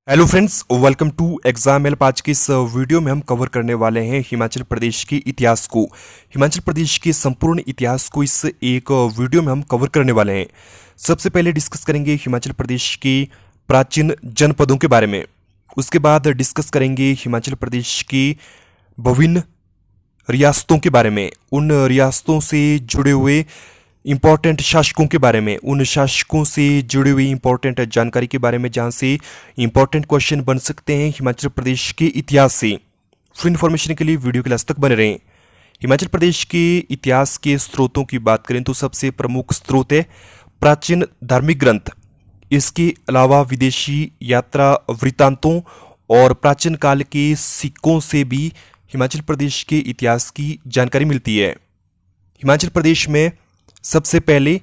Hello friends, welcome to exam help. आज के इस वीडियो में हम कवर करने वाले हैं हिमाचल प्रदेश के इतिहास को। हिमाचल प्रदेश के संपूर्ण इतिहास को इस एक वीडियो में हम कवर करने वाले हैं। सबसे पहले डिस्कस करेंगे हिमाचल प्रदेश के प्राचीन जनपदों के बारे में। उसके बाद डिस्कस करेंगे हिमाचल प्रदेश की विभिन्न रियासतों के बारे में, उन रियासतों से जुड़े हुए इम्पॉर्टेंट शासकों के बारे में, उन शासकों से जुड़ी हुई इम्पॉर्टेंट जानकारी के बारे में जहाँ से इम्पॉर्टेंट क्वेश्चन बन सकते हैं हिमाचल प्रदेश के इतिहास से। फुल इन्फॉर्मेशन के लिए वीडियो के लास्ट तक बने रहें। हिमाचल प्रदेश के इतिहास के स्रोतों की बात करें तो सबसे प्रमुख स्रोत है प्राचीन धार्मिक ग्रंथ। इसके अलावा विदेशी यात्रा वृत्तांतों और प्राचीन काल के सिक्कों से भी हिमाचल प्रदेश के इतिहास की जानकारी मिलती है। हिमाचल प्रदेश में सबसे पहले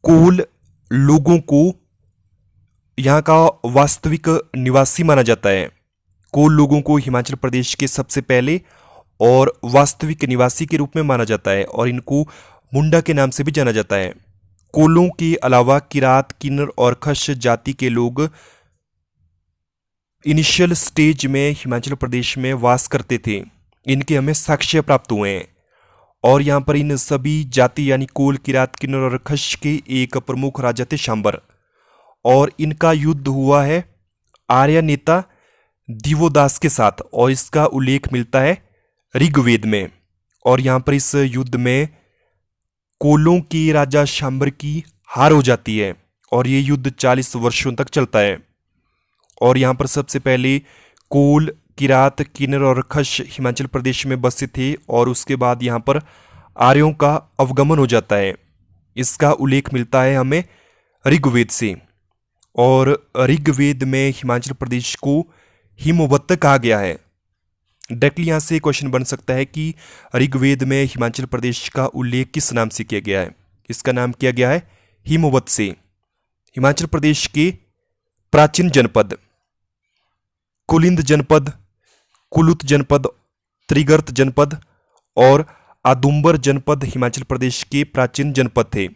कोल लोगों को यहाँ का वास्तविक निवासी माना जाता है। कोल लोगों को हिमाचल प्रदेश के सबसे पहले और वास्तविक निवासी के रूप में माना जाता है और इनको मुंडा के नाम से भी जाना जाता है। कोलों के अलावा किरात, किन्नर और खश जाति के लोग इनिशियल स्टेज में हिमाचल प्रदेश में वास करते थे। इनके हमें साक्ष्य प्राप्त हुए हैं और यहाँ पर इन सभी जाति यानी कोल, किरात, किन्नर और खश के एक प्रमुख राजा थे शांबर, और इनका युद्ध हुआ है आर्य नेता दिवोदास के साथ और इसका उल्लेख मिलता है ऋग्वेद में। और यहाँ पर इस युद्ध में कोलों के राजा शांबर की हार हो जाती है और ये युद्ध 40 वर्षों तक चलता है। और यहाँ पर सबसे पहले कोल, किरात, किन्नर और खश हिमाचल प्रदेश में बसे थे और उसके बाद यहाँ पर आर्यों का अवगमन हो जाता है। इसका उल्लेख मिलता है हमें ऋग्वेद से और ऋग्वेद में हिमाचल प्रदेश को हिमवत कहा गया है। डायरेक्टली यहाँ से क्वेश्चन बन सकता है कि ऋग्वेद में हिमाचल प्रदेश का उल्लेख किस नाम से किया गया है। इसका नाम किया गया है हिमवत से। हिमाचल प्रदेश के प्राचीन जनपद कुलिंद जनपद, कुलुत जनपद, त्रिगर्त जनपद और आदुम्बर जनपद हिमाचल प्रदेश के प्राचीन जनपद थे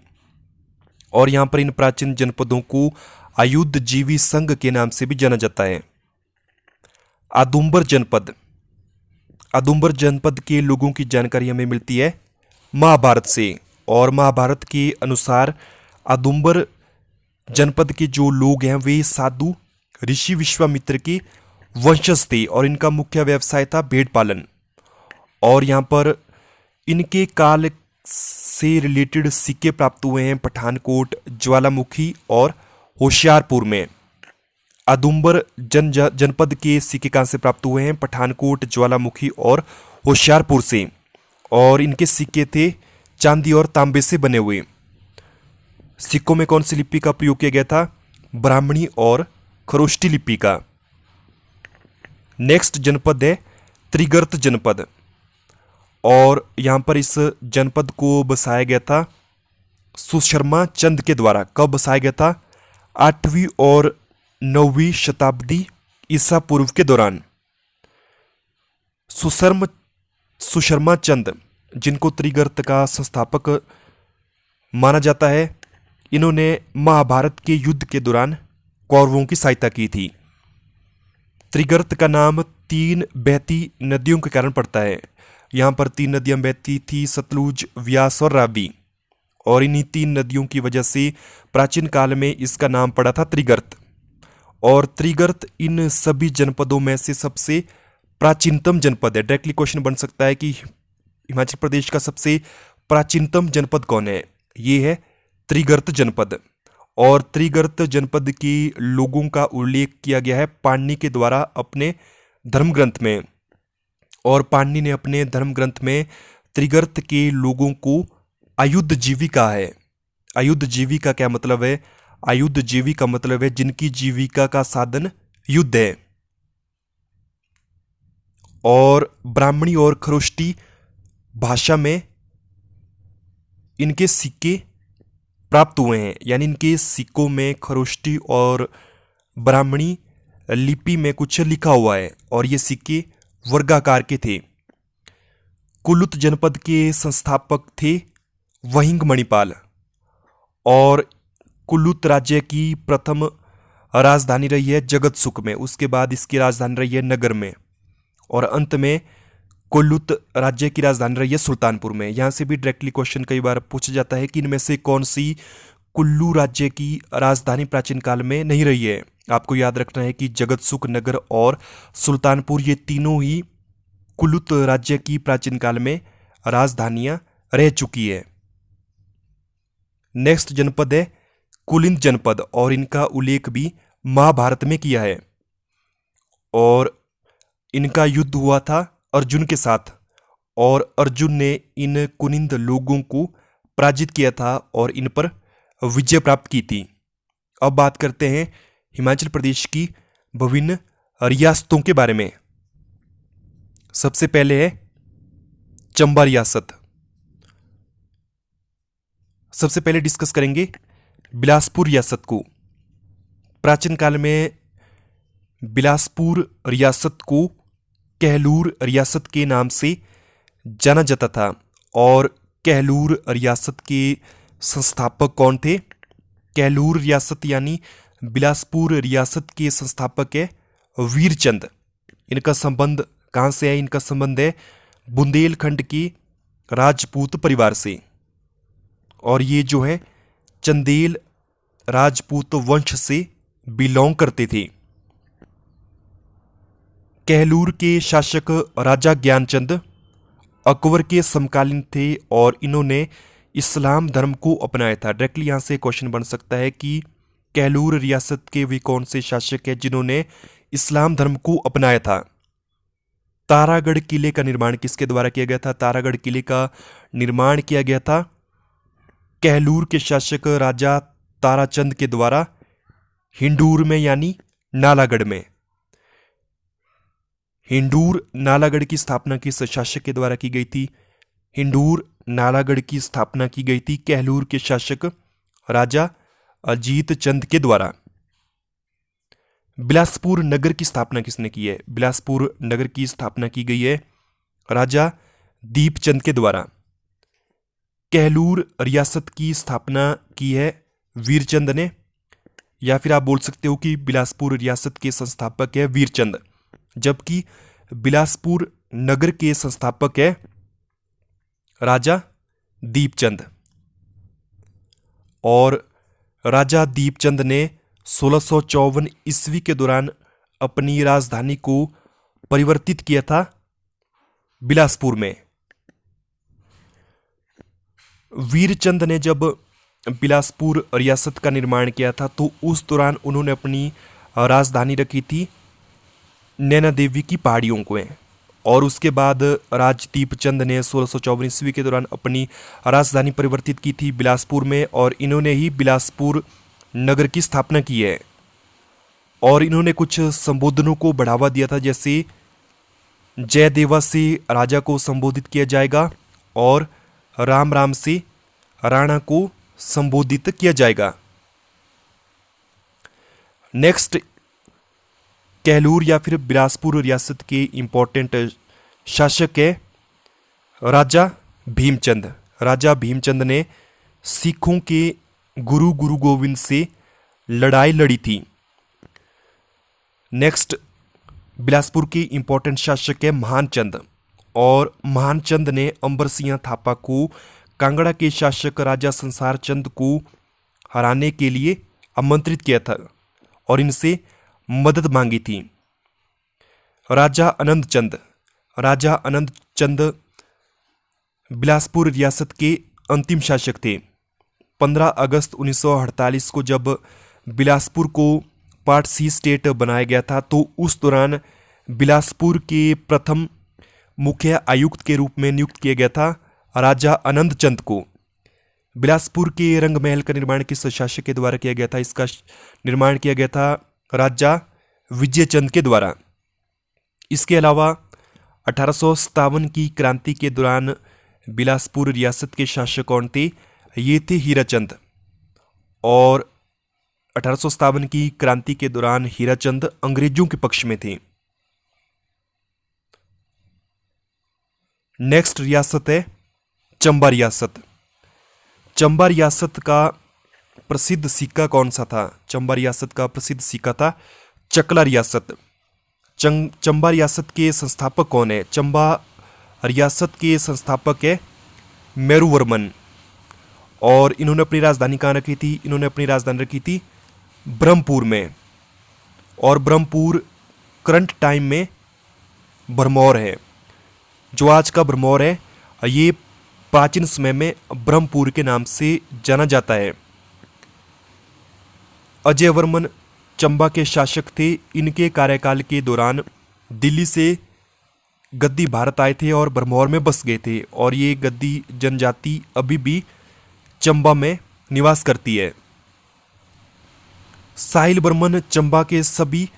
और यहाँ पर इन प्राचीन जनपदों को आयुध जीवी संघ के नाम से भी जाना जाता है। आदुम्बर जनपद, आदुम्बर जनपद के लोगों की जानकारी हमें मिलती है महाभारत से और महाभारत के अनुसार आदुम्बर जनपद के जो लोग हैं वे साधु ऋषि विश्वामित्र के वंशज थे और इनका मुख्य व्यवसाय था भेड़ पालन। और यहाँ पर इनके काल से रिलेटेड सिक्के प्राप्त हुए हैं पठानकोट, ज्वालामुखी और होशियारपुर में। आदुम्बर जनपद के सिक्के कहाँ से प्राप्त हुए हैं? पठानकोट, ज्वालामुखी और होशियारपुर से। और इनके सिक्के थे चांदी और तांबे से बने हुए। सिक्कों में कौन सी लिपि का प्रयोग किया गया था? ब्राह्मणी और खरोष्टी लिपि का। नेक्स्ट जनपद है त्रिगर्त जनपद और यहाँ पर इस जनपद को बसाया गया था सुशर्मा चंद के द्वारा। कब बसाया गया था? 8वीं और 9वीं शताब्दी ईसा पूर्व के दौरान। सुशर्मा चंद, जिनको त्रिगर्त का संस्थापक माना जाता है, इन्होंने महाभारत के युद्ध के दौरान कौरवों की सहायता की थी। त्रिगर्त का नाम 3 बहती नदियों के कारण पड़ता है। यहाँ पर 3 नदियाँ बहती थी, सतलुज, व्यास और रावी, और इन्हीं 3 नदियों की वजह से प्राचीन काल में इसका नाम पड़ा था त्रिगर्त। और त्रिगर्त इन सभी जनपदों में से सबसे प्राचीनतम जनपद है। डायरेक्टली क्वेश्चन बन सकता है कि हिमाचल प्रदेश का सबसे प्राचीनतम जनपद कौन है? ये है त्रिगर्त जनपद। और त्रिगर्त जनपद के लोगों का उल्लेख किया गया है पाणिनि के द्वारा अपने धर्म ग्रंथ में। और पाणिनि ने अपने धर्म ग्रंथ में त्रिगर्त के लोगों को आयुध जीवी कहा है। आयुध जीवी का क्या मतलब है? आयुध जीवी का मतलब है जिनकी जीविका का साधन युद्ध है। और ब्राह्मणी और खरोष्टी भाषा में इनके सिक्के प्राप्त हुए हैं, यानी इनके सिक्कों में खरोष्टी और ब्राह्मणी लिपि में कुछ लिखा हुआ है और ये सिक्के वर्गाकार के थे। कुलुत जनपद के संस्थापक थे वहिंग मणिपाल और कुलुत राज्य की प्रथम राजधानी रही है जगत सुख में, उसके बाद इसकी राजधानी रही है नगर में, और अंत में कोल्लुत राज्य की राजधानी रही है सुल्तानपुर में। यहाँ से भी डायरेक्टली क्वेश्चन कई बार पूछा जाता है कि इनमें से कौन सी कुल्लू राज्य की राजधानी प्राचीन काल में नहीं रही है। आपको याद रखना है कि जगत सुख, नगर और सुल्तानपुर ये तीनों ही कुल्लुत राज्य की प्राचीन काल में राजधानियां रह चुकी है। नेक्स्ट जनपद है कुलिन जनपद, और इनका उल्लेख भी महाभारत में किया है, और इनका युद्ध हुआ था अर्जुन के साथ, और अर्जुन ने इन कुनिंद लोगों को पराजित किया था और इन पर विजय प्राप्त की थी। अब बात करते हैं हिमाचल प्रदेश की विभिन्न रियासतों के बारे में। सबसे पहले है चंबा रियासत। सबसे पहले डिस्कस करेंगे बिलासपुर रियासत को। प्राचीन काल में बिलासपुर रियासत को कहलूर रियासत के नाम से जाना जाता था, और कहलूर रियासत के संस्थापक कौन थे? कहलूर रियासत यानी बिलासपुर रियासत के संस्थापक है वीरचंद। इनका संबंध कहाँ से है? इनका संबंध है बुंदेलखंड के राजपूत परिवार से, और ये जो है चंदेल राजपूत वंश से बिलोंग करते थे। कहलूर के शासक राजा ज्ञानचंद अकबर के समकालीन थे, और इन्होंने इस्लाम धर्म को अपनाया था। डायरेक्टली यहाँ से क्वेश्चन बन सकता है कि कहलूर रियासत के वे कौन से शासक हैं जिन्होंने इस्लाम धर्म को अपनाया था। तारागढ़ किले का निर्माण किसके द्वारा किया गया था? तारागढ़ किले का निर्माण किया गया था कहलूर के शासक राजा ताराचंद के द्वारा हिंडूर में, यानी नालागढ़ में। हिंडूर नालागढ़ की स्थापना किस शासक के द्वारा की गई थी? हिंडूर नालागढ़ की स्थापना की गई थी कहलूर के शासक राजा अजीत चंद के द्वारा। बिलासपुर नगर की स्थापना किसने की है? बिलासपुर नगर की स्थापना की गई है राजा दीपचंद के द्वारा। कहलूर रियासत की स्थापना की है वीरचंद ने, या फिर आप बोल सकते हो कि बिलासपुर रियासत के संस्थापक है वीरचंद, जबकि बिलासपुर नगर के संस्थापक है राजा दीपचंद। और राजा दीपचंद ने 1654 ईस्वी के दौरान अपनी राजधानी को परिवर्तित किया था बिलासपुर में। वीरचंद ने जब बिलासपुर रियासत का निर्माण किया था तो उस दौरान उन्होंने अपनी राजधानी रखी थी नैना देवी की पहाड़ियों को, और उसके बाद राज दीपचंद ने 1654 ईस्वी के दौरान अपनी राजधानी परिवर्तित की थी बिलासपुर में, और इन्होंने ही बिलासपुर नगर की स्थापना की है। और इन्होंने कुछ संबोधनों को बढ़ावा दिया था, जैसे जयदेवा से राजा को संबोधित किया जाएगा और राम राम से राणा को संबोधित किया जाएगा। नेक्स्ट, कहलूर या फिर बिलासपुर रियासत के इंपॉर्टेंट शासक है राजा भीमचंद। राजा भीमचंद ने सिखों के गुरु गोविंद से लड़ाई लड़ी थी। नेक्स्ट, बिलासपुर के इंपॉर्टेंट शासक है महानचंद, और महानचंद ने अंबर सिंह थापा को कांगड़ा के शासक राजा संसार चंद को हराने के लिए आमंत्रित किया था और इनसे मदद मांगी थी। राजा आनंद चंद। राजा आनंद चंद बिलासपुर रियासत के अंतिम शासक थे। 15 अगस्त 1948 को जब बिलासपुर को पार्ट सी स्टेट बनाया गया था तो उस दौरान बिलासपुर के प्रथम मुख्य आयुक्त के रूप में नियुक्त किया गया था राजा आनंद चंद को। बिलासपुर के रंग महल का निर्माण किस शासक के द्वारा किया गया था? इसका निर्माण किया गया था राजा विजय चंद के द्वारा। इसके अलावा 1857 की क्रांति के दौरान बिलासपुर रियासत के शासक कौन थे? ये थे हीराचंद, और 1857 की क्रांति के दौरान हीराचंद अंग्रेजों के पक्ष में थे। नेक्स्ट रियासत है चंबा रियासत। चंबा रियासत का प्रसिद्ध सिक्का कौन सा था? चंबा रियासत का प्रसिद्ध सिक्का था चकला रियासत। चंबा रियासत के संस्थापक कौन है? चंबा रियासत के संस्थापक है मेरुवर्मन। और इन्होंने अपनी राजधानी कहाँ रखी थी? इन्होंने अपनी राजधानी रखी थी ब्रह्मपुर में। और ब्रह्मपुर करंट टाइम में भरमौर है। जो आज का भरमौर है ये प्राचीन समय में ब्रह्मपुर के नाम से जाना जाता है। अजय वर्मन चंबा के शासक थे। इनके कार्यकाल के दौरान दिल्ली से गद्दी भारत आए थे और भरमौर में बस गए थे। और ये गद्दी जनजाति अभी भी चंबा में निवास करती है। साहिल वर्मन चंबा के सभी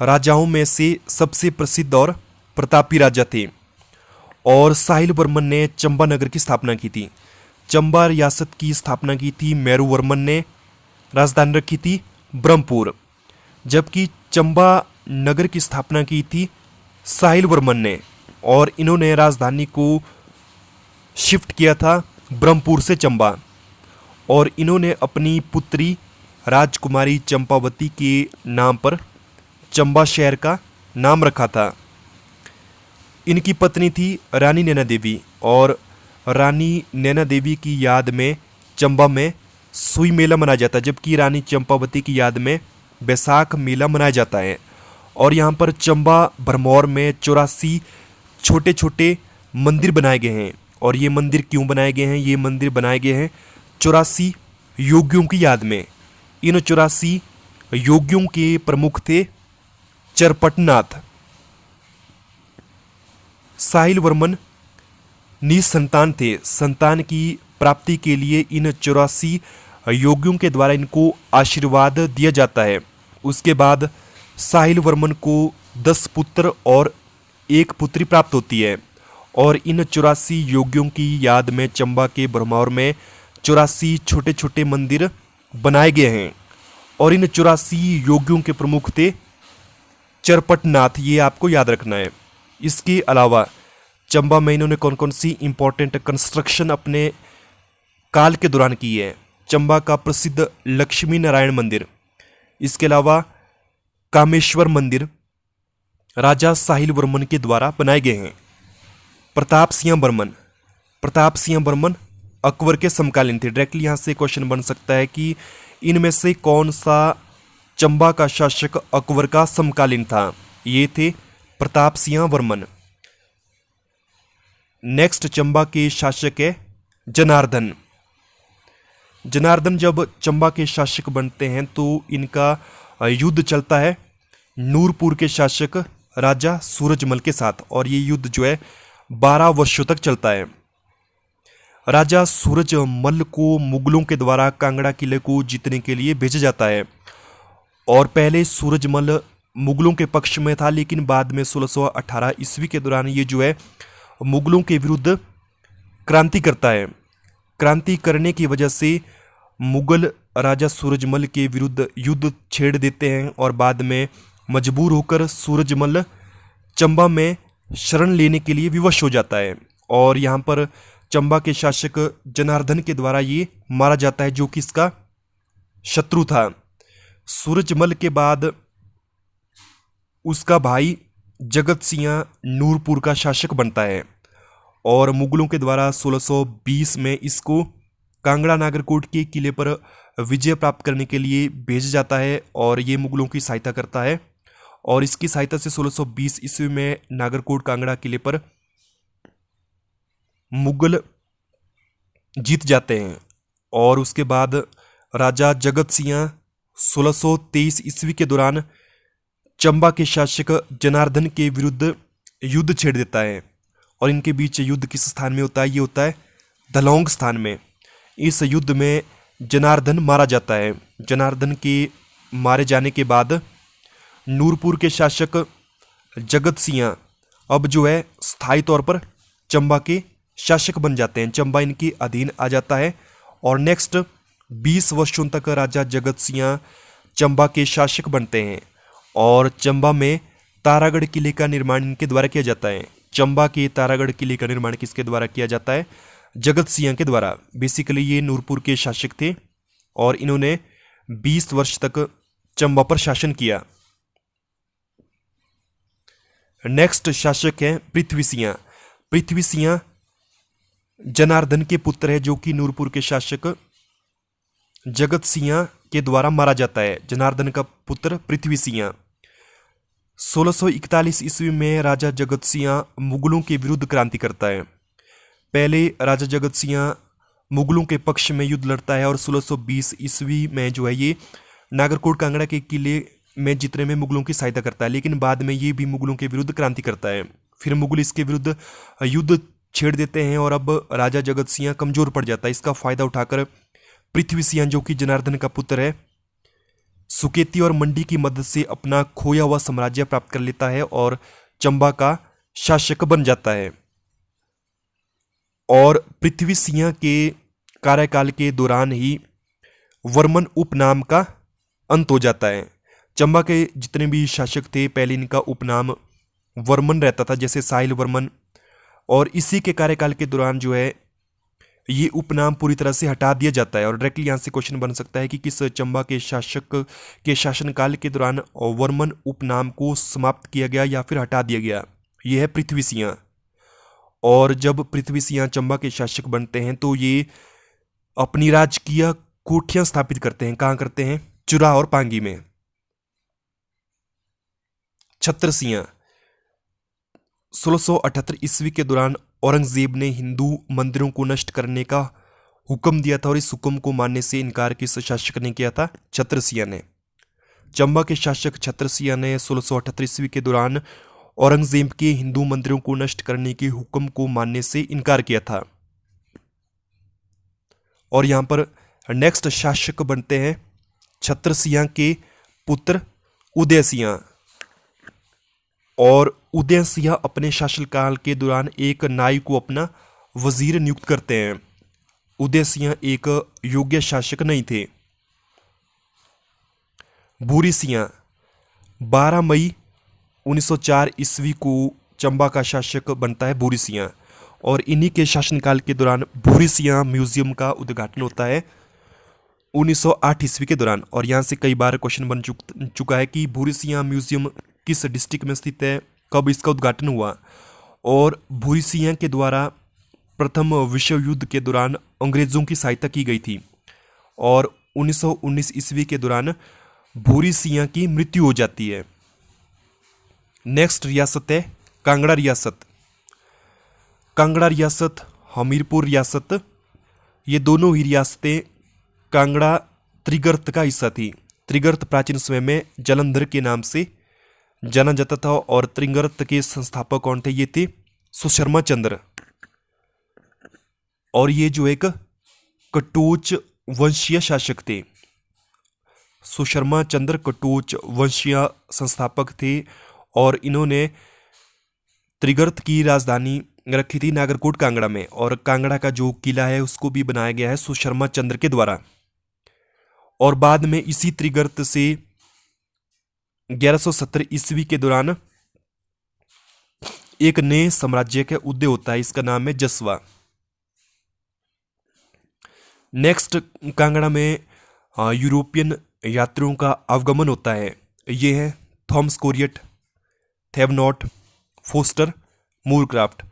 राजाओं में से सबसे प्रसिद्ध और प्रतापी राजा थे। और साहिल वर्मन ने चंबा नगर की स्थापना की थी। चंबा रियासत की स्थापना की थी मेरुवर्मन ने। राजधानी रखी थी ब्रह्मपुर। जबकि चंबा नगर की स्थापना की थी साहिल वर्मन ने। और इन्होंने राजधानी को शिफ्ट किया था ब्रह्मपुर से चंबा। और इन्होंने अपनी पुत्री राजकुमारी चंपावती के नाम पर चंबा शहर का नाम रखा था। इनकी पत्नी थी रानी नैना देवी। और रानी नैना देवी की याद में चंबा में सुई मेला मनाया जाता है। जबकि रानी चंपावती की याद में बैसाख मेला मनाया जाता है। और यहाँ पर चंबा भरमौर में 84 छोटे छोटे मंदिर बनाए गए हैं। और ये मंदिर क्यों बनाए गए हैं? ये मंदिर बनाए गए हैं 84 योगियों की याद में। इन 84 योगियों के प्रमुख थे चरपटनाथ। साहिल वर्मन निसंतान थे। संतान की प्राप्ति के लिए इन 84 योगियों के द्वारा इनको आशीर्वाद दिया जाता है। उसके बाद साहिल वर्मन को 10 पुत्र और 1 पुत्री प्राप्त होती है। और इन 84 योगियों की याद में चंबा के भरमौर में 84 छोटे छोटे मंदिर बनाए गए हैं। और इन 84 योगियों के प्रमुख थे चरपटनाथ। ये आपको याद रखना है। इसके अलावा चंबा में इन्होंने कौन कौन सी इंपॉर्टेंट कंस्ट्रक्शन अपने काल के दौरान की है? चंबा का प्रसिद्ध लक्ष्मी नारायण मंदिर, इसके अलावा कामेश्वर मंदिर राजा साहिल वर्मन के द्वारा बनाए गए हैं। प्रताप सिंह बर्मन अकबर के समकालीन थे। डायरेक्टली यहाँ से क्वेश्चन बन सकता है कि इनमें से कौन सा चंबा का शासक अकबर का समकालीन था? ये थे प्रताप सिंह वर्मन। नेक्स्ट चंबा के शासक है जनार्दन। जनार्दन जब चंबा के शासक बनते हैं तो इनका युद्ध चलता है नूरपुर के शासक राजा सूरजमल के साथ। और ये युद्ध जो है 12 वर्षों तक चलता है। राजा सूरजमल को मुगलों के द्वारा कांगड़ा किले को जीतने के लिए भेजा जाता है। और पहले सूरजमल मुगलों के पक्ष में था, लेकिन बाद में 1618 ईस्वी के दौरान ये जो है मुगलों के विरुद्ध क्रांति करता है। क्रांति करने की वजह से मुगल राजा सूरजमल के विरुद्ध युद्ध छेड़ देते हैं। और बाद में मजबूर होकर सूरजमल चंबा में शरण लेने के लिए विवश हो जाता है। और यहाँ पर चंबा के शासक जनार्दन के द्वारा ये मारा जाता है, जो कि इसका शत्रु था। सूरजमल के बाद उसका भाई जगत सिंह नूरपुर का शासक बनता है। और मुगलों के द्वारा 1620 में इसको कांगड़ा नागरकोट के किले पर विजय प्राप्त करने के लिए भेजा जाता है। और ये मुगलों की सहायता करता है। और इसकी सहायता से 1620 ईस्वी में नागरकोट कांगड़ा किले पर मुगल जीत जाते हैं। और उसके बाद राजा जगत सिंह 1623 ईस्वी के दौरान चंबा के शासक जनार्दन के विरुद्ध युद्ध छेड़ देता है। और इनके बीच युद्ध किस स्थान में होता है? ये होता है धलौंग स्थान में। इस युद्ध में जनार्दन मारा जाता है। जनार्दन के मारे जाने के बाद नूरपुर के शासक जगत सिंह अब जो है स्थायी तौर पर चंबा के शासक बन जाते हैं। चंबा इनके अधीन आ जाता है। और नेक्स्ट 20 वर्षों तक राजा जगत सिंह चंबा के शासक बनते हैं। और चंबा में तारागढ़ किले का निर्माण इनके द्वारा किया जाता है। चंबा के तारागढ़ किले का निर्माण किसके द्वारा किया जाता है? जगत सिंह के द्वारा। बेसिकली ये नूरपुर के शासक थे और इन्होंने 20 वर्ष तक चंबा पर शासन किया। नेक्स्ट शासक है पृथ्वी सिंह। पृथ्वी सिंह जनार्दन के पुत्र है, जो कि नूरपुर के शासक जगत सिंह के द्वारा मारा जाता है। जनार्दन का पुत्र पृथ्वी सिंह 1641 ईस्वी में राजा जगत सिंह मुगलों के विरुद्ध क्रांति करता है। पहले राजा जगत सिंह मुगलों के पक्ष में युद्ध लड़ता है और 1620 ईस्वी में जो है ये नागरकोट कांगड़ा के किले में जीतने में मुगलों की सहायता करता है, लेकिन बाद में ये भी मुगलों के विरुद्ध क्रांति करता है। फिर मुगल इसके विरुद्ध युद्ध छेड़ देते हैं और अब राजा जगत सिंह कमजोर पड़ जाता है। इसका फायदा उठाकर पृथ्वी सिंह, जो कि जनार्दन का पुत्र है, सुकेती और मंडी की मदद से अपना खोया हुआ साम्राज्य प्राप्त कर लेता है और चंबा का शासक बन जाता है। और पृथ्वी सिंह के कार्यकाल के दौरान ही वर्मन उपनाम का अंत हो जाता है। चंबा के जितने भी शासक थे पहले इनका उपनाम वर्मन रहता था, जैसे साहिल वर्मन, और इसी के कार्यकाल के दौरान जो है ये उपनाम पूरी तरह से हटा दिया जाता है। और डायरेक्टली यहाँ से क्वेश्चन बन सकता है कि किस चंबा के शासक के शासनकाल के दौरान वर्मन उपनाम को समाप्त किया गया या फिर हटा दिया गया। यह है पृथ्वी सिंह। और जब पृथ्वी सिंह चंबा के शासक बनते हैं तो ये अपनी राजकीय कोठियां स्थापित करते हैं। कहाँ करते हैं? चुरा और पांगी में। छत्र सिंह 1678 ईस्वी के दौरान औरंगजेब ने हिंदू मंदिरों को नष्ट करने का हुक्म दिया था और इस हुक्म को मानने से इनकार किस शासक ने किया था? छत्र सिंह ने। चंबा के शासक छत्र सिंह ने 1678 ईस्वी के दौरान औरंगजेब के हिंदू मंदिरों को नष्ट करने के हुक्म को मानने से इनकार किया था। और यहां पर नेक्स्ट शासक बनते हैं छत्र सिंह के पुत्र उदय सिंह। और उदय सिंह अपने शासनकाल के दौरान एक नाई को अपना वजीर नियुक्त करते हैं। उदय सिंह एक योग्य शासक नहीं थे। भूरी सिंह 12 मई 1904 ईस्वी को चंबा का शासक बनता है भूरी सिंह। और इन्हीं के शासनकाल के दौरान भूरी सिंह म्यूजियम का उद्घाटन होता है 1908 ईस्वी के दौरान। और यहाँ से कई बार क्वेश्चन बन चुका है कि भूरी सिंह म्यूजियम किस डिस्ट्रिक्ट में स्थित है, कब इसका उद्घाटन हुआ। और भूरी सिंह के द्वारा प्रथम विश्व युद्ध के दौरान अंग्रेजों की सहायता की गई थी। और 1919 ईस्वी के दौरान भूरी सिंह की मृत्यु हो जाती है। नेक्स्ट रियासत है कांगड़ा रियासत। कांगड़ा रियासत, हमीरपुर रियासत, ये दोनों ही रियासतें कांगड़ा त्रिगर्त का हिस्सा थी। त्रिगर्त प्राचीन समय में जालंधर के नाम से जाना जाता था और त्रिगर्त के संस्थापक कौन थे? ये थे सुशर्मा चंद्र। और ये जो एक कटोच वंशीय शासक थे। सुशर्मा चंद्र कटोच वंशीय संस्थापक थे और इन्होंने त्रिगर्त की राजधानी रखी थी नागरकोट कांगड़ा में। और कांगड़ा का जो किला है उसको भी बनाया गया है सुशर्मा चंद्र के द्वारा। और बाद में इसी त्रिगर्त से 1170 ईस्वी के दौरान एक नए साम्राज्य का उदय होता है, इसका नाम है जसवा। नेक्स्ट कांगड़ा में यूरोपियन यात्रियों का आगमन होता है। ये है थॉमस कोरियट, थेवनॉट, फोस्टर, मूरक्राफ्ट।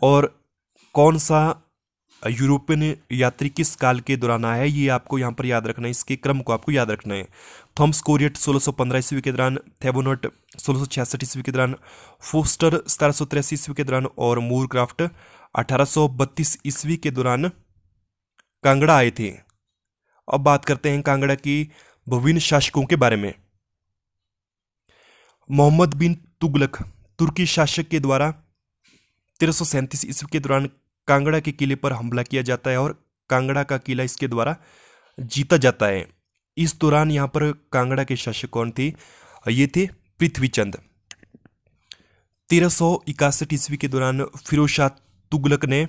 और कौन सा यूरोपियन यात्री किस काल के दौरान आया है ये आपको यहाँ पर याद रखना है, इसके क्रम को आपको याद रखना है। थॉमस कोरियट 1615 ईस्वी के दौरान, थेवनॉट 1666 ईस्वी के दौरान, फोस्टर 1783 ईस्वी के दौरान और मूरक्राफ्ट 1832 ईस्वी के दौरान कांगड़ा आए थे। अब बात करते हैं कांगड़ा की विभिन्न शासकों के बारे में। मोहम्मद बिन तुगलक तुर्की शासक के द्वारा 1337 ईस्वी के दौरान कांगड़ा के किले पर हमला किया जाता है और कांगड़ा का किला इसके द्वारा जीता जाता है। इस दौरान यहाँ पर कांगड़ा के शासक कौन थे? ये थे पृथ्वीचंद। 1361 ईस्वी के दौरान फिरोज शाह तुगलक ने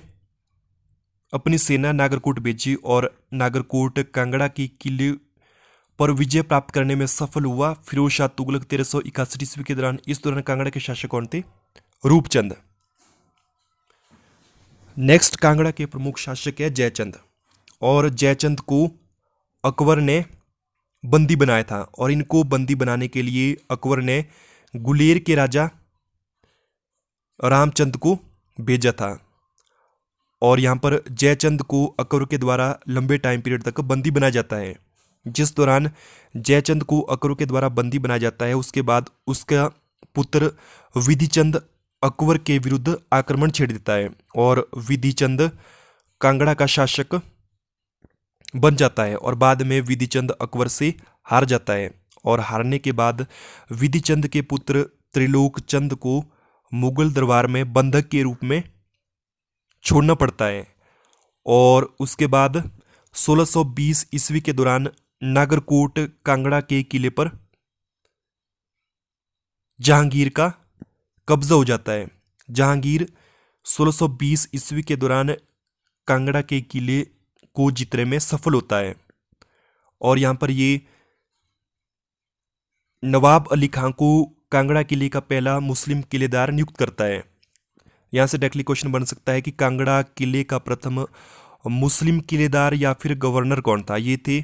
अपनी सेना नागरकोट भेजी और नागरकोट कांगड़ा के किले पर विजय प्राप्त करने में सफल हुआ फिरोज शाह तुगलक 1361 ईस्वी के दौरान। इस दौरान कांगड़ा के शासक कौन थे? रूपचंद। नेक्स्ट कांगड़ा के प्रमुख शासक है जयचंद। और जयचंद को अकबर ने बंदी बनाया था और इनको बंदी बनाने के लिए अकबर ने गुलेर के राजा रामचंद को भेजा था। और यहाँ पर जयचंद को अकबर के द्वारा लंबे टाइम पीरियड तक बंदी बनाया जाता है। जिस दौरान जयचंद को अकबर के द्वारा बंदी बनाया जाता है, उसके बाद उसका पुत्र विधिचंद अकबर के विरुद्ध आक्रमण छेड़ देता है और विधिचंद कांगड़ा का शासक बन जाता है। और बाद में विधिचंद अकबर से हार जाता है और हारने के बाद विधिचंद के पुत्र त्रिलोकचंद को मुगल दरबार में बंधक के रूप में छोड़ना पड़ता है। और उसके बाद 1620 ईस्वी के दौरान नागरकोट कांगड़ा के किले पर जहांगीर का कब्जा हो जाता है। जहांगीर 1620 ईस्वी के दौरान कांगड़ा के किले को जीतने में सफल होता है और यहाँ पर ये नवाब अली खां को कांगड़ा किले का पहला मुस्लिम किलेदार नियुक्त करता है। यहाँ से डायरेक्टली क्वेश्चन बन सकता है कि कांगड़ा किले का प्रथम मुस्लिम किलेदार या फिर गवर्नर कौन था। ये थे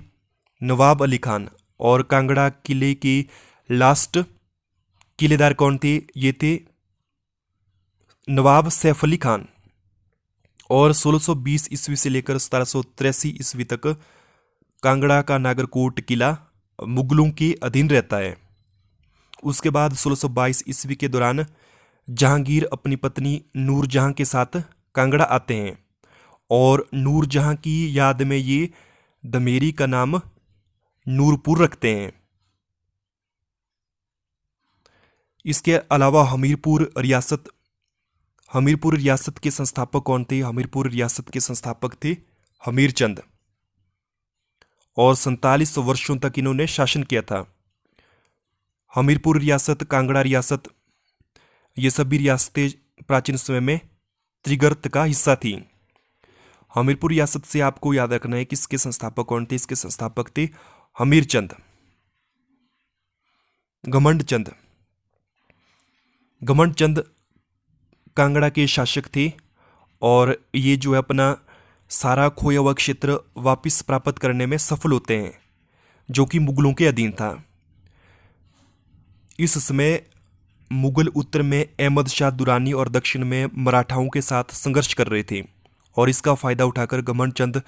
नवाब अली खान। और कांगड़ा किले के लास्ट किलेदार कौन थे? ये थे नवाब सैफ अली खान। और 1620 ईस्वी से लेकर 1783 ईस्वी तक कांगड़ा का नागरकोट किला मुगलों के अधीन रहता है। उसके बाद 1622 ईस्वी के दौरान जहांगीर अपनी पत्नी नूरजहां के साथ कांगड़ा आते हैं और नूरजहां की याद में ये दमेरी का नाम नूरपुर रखते हैं। इसके अलावा हमीरपुर रियासत के संस्थापक कौन थे? हमीरपुर रियासत के संस्थापक थे हमीरचंद और 47 वर्षों तक इन्होंने शासन किया था। हमीरपुर रियासत, कांगड़ा रियासत, ये सभी रियासतें प्राचीन समय में त्रिगर्त का हिस्सा थी। हमीरपुर रियासत से आपको याद रखना है कि इसके संस्थापक कौन थे। इसके संस्थापक थे हमीरचंद। घमंडचंद कांगड़ा के शासक थे और ये जो है अपना सारा खोया हुआ क्षेत्र वापस प्राप्त करने में सफल होते हैं, जो कि मुगलों के अधीन था। इस समय मुगल उत्तर में अहमद शाह दुरानी और दक्षिण में मराठाओं के साथ संघर्ष कर रहे थे और इसका फायदा उठाकर घमंडचंद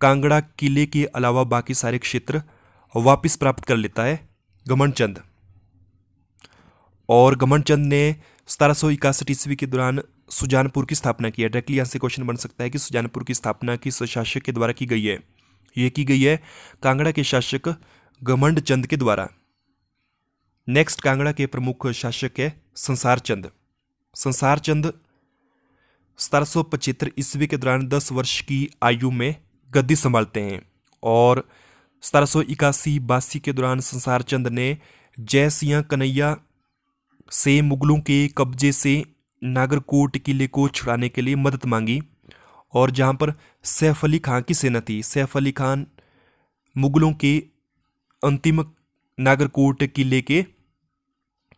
कांगड़ा किले के अलावा बाकी सारे क्षेत्र वापस प्राप्त कर लेता है घमंडचंद। और घमंडचंद ने 1761 ईस्वी के दौरान सुजानपुर की स्थापना की है। डायरेक्टली यहाँ से क्वेश्चन बन सकता है कि सुजानपुर की स्थापना किस शासक के द्वारा की गई है? ये की गई है कांगड़ा के शासक घमंडचंद के द्वारा। नेक्स्ट कांगड़ा के प्रमुख शासक है संसार चंद। 1775 ईस्वी के दौरान 10 वर्ष की आयु में गद्दी संभालते हैं और 1781-82 के दौरान संसार चंद ने जय सिंह कन्हैया से मुगलों के कब्जे से नागरकोट किले को छुड़ाने के लिए मदद मांगी। और जहां पर सैफ अली खां की सेना थी। सैफ अली खान मुगलों के अंतिम नागरकोट किले के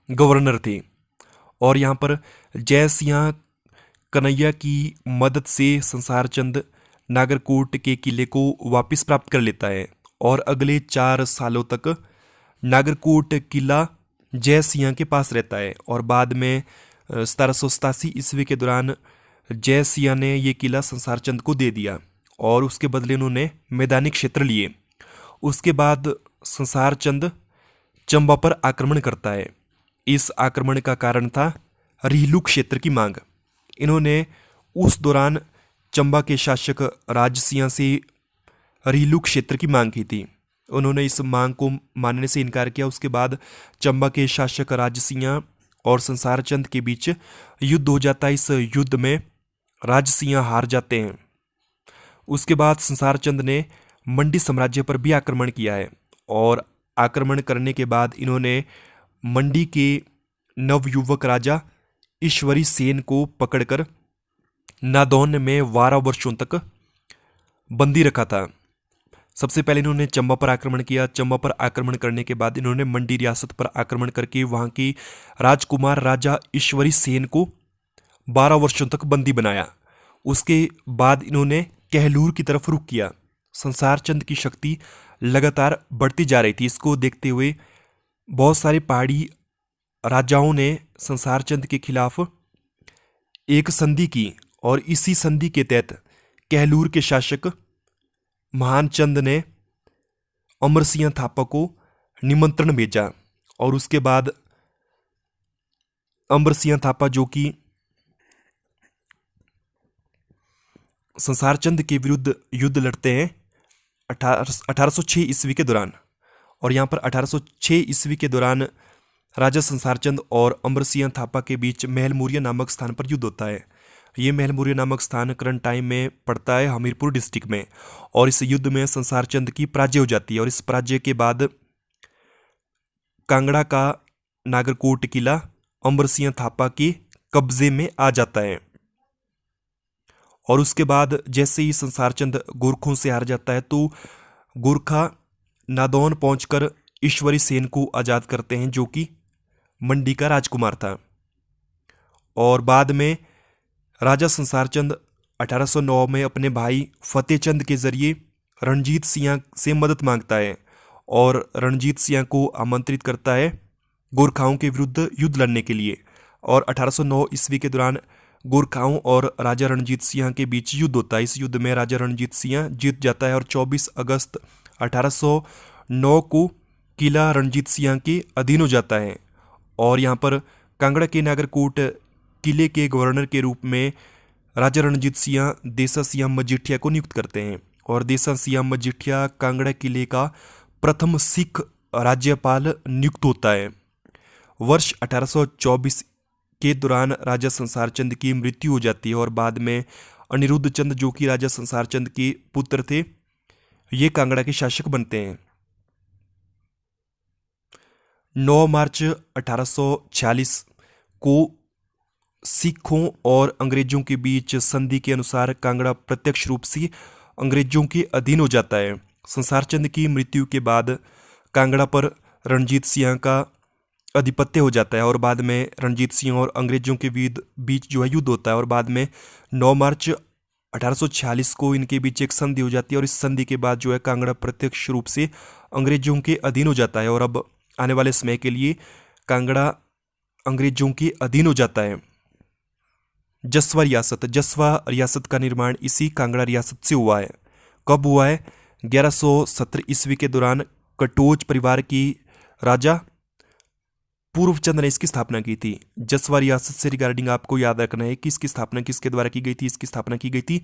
गवर्नर थे और यहाँ पर जय सिंह कन्हैया की मदद से संसार चंद नागरकोट के किले को वापस प्राप्त कर लेता है और अगले 4 सालों तक नागरकोट किला जय सिंह के पास रहता है। और बाद में 1787 ईस्वी के दौरान जय सिंह ने यह किला संसार चंद को दे दिया और उसके बदले उन्होंने मैदानी क्षेत्र लिए। उसके बाद संसार चंद चंबा पर आक्रमण करता है। इस आक्रमण का कारण था रिहलू क्षेत्र की मांग। इन्होंने उस दौरान चंबा के शासक राज सिंह से रिहलू क्षेत्र की मांग की थी। उन्होंने इस मांग को मानने से इनकार किया। उसके बाद चंबा के शासक राज सिंह और संसार चंद के बीच युद्ध हो जाता है। इस युद्ध में राज सिंह हार जाते हैं। उसके बाद संसार चंद ने मंडी साम्राज्य पर भी आक्रमण किया है और आक्रमण करने के बाद इन्होंने मंडी के नवयुवक राजा ईश्वरी सेन को पकड़कर नादौन में 12 वर्षों तक बंदी रखा था। सबसे पहले इन्होंने चंबा पर आक्रमण किया। चंबा पर आक्रमण करने के बाद इन्होंने मंडी रियासत पर आक्रमण करके वहां की राजकुमार राजा ईश्वरी सेन को 12 वर्षों तक बंदी बनाया। उसके बाद इन्होंने कहलूर की तरफ रुख किया। संसार चंद की शक्ति लगातार बढ़ती जा रही थी। इसको देखते हुए बहुत सारे पहाड़ी राजाओं ने संसार चंद के खिलाफ एक संधि की और इसी संधि के तहत कहलूर के शासक महान चंद ने अमर सिंह थापा को निमंत्रण भेजा और उसके बाद अमर सिंह थापा जो कि संसार चंद के विरुद्ध युद्ध लड़ते हैं 1806 ईस्वी के दौरान। और यहाँ पर 1806 ईस्वी के दौरान राजा संसार चंद और अमर सिंह थापा के बीच महलमुरिया नामक स्थान पर युद्ध होता है। ये महलमुरिया नामक स्थान करंट टाइम में पड़ता है हमीरपुर डिस्ट्रिक्ट में। और इस युद्ध में संसार चंद की पराजय हो जाती है और इस पराजय के बाद कांगड़ा का नागरकोट किला अमर सिंह थापा के कब्जे में आ जाता है। और उसके बाद जैसे ही संसार चंद गोरखों से हार जाता है तो गोरखा नादौन पहुंचकर ईश्वरी सेन को आज़ाद करते हैं जो कि मंडी का राजकुमार था। और बाद में राजा संसार चंद 1809 में अपने भाई फतेह चंद के जरिए रणजीत सिंह से मदद मांगता है और रणजीत सिंह को आमंत्रित करता है गोरखाओं के विरुद्ध युद्ध लड़ने के लिए। और 1809 ईस्वी के दौरान गोरखाओं और राजा रणजीत सिंह के बीच युद्ध होता है। इस युद्ध में राजा रणजीत सिंह जीत जाता है और 24 अगस्त 1809 को किला रणजीत सिंह के अधीन हो जाता है। और यहाँ पर कांगड़ा के नागरकोट किले के गवर्नर के रूप में राजा रणजीत सिंह देसा सिंह मजीठिया को नियुक्त करते हैं। और देसा सिंह मजीठिया कांगड़ा किले का प्रथम सिख राज्यपाल नियुक्त होता है। वर्ष 1824 के दौरान राजा संसार चंद की मृत्यु हो जाती है और बाद में अनिरुद्ध चंद जो कि राजा संसार चंद के पुत्र थे ये कांगड़ा के शासक बनते हैं। 9 मार्च 1846 को सिखों और अंग्रेजों के बीच संधि के अनुसार कांगड़ा प्रत्यक्ष रूप से अंग्रेजों के अधीन हो जाता है। संसार चंद की मृत्यु के बाद कांगड़ा पर रणजीत सिंह का आधिपत्य हो जाता है और बाद में रणजीत सिंह और अंग्रेजों के बीच जो है युद्ध होता है। और बाद में 9 मार्च 1846 को इनके बीच एक संधि हो जाती है और इस संधि के बाद जो है कांगड़ा प्रत्यक्ष रूप से अंग्रेजों के अधीन हो जाता है। और अब आने वाले समय के लिए कांगड़ा अंग्रेजों के अधीन हो जाता है। जसवा रियासत का निर्माण इसी कांगड़ा रियासत से हुआ है। कब हुआ है? 1170 ईस्वी के दौरान कटोच परिवार की राजा पूर्वचंद ने इसकी स्थापना की थी। जसवा रियासत से रिगार्डिंग आपको याद रखना है कि इसकी स्थापना किसके द्वारा की गई थी? इसकी स्थापना की गई थी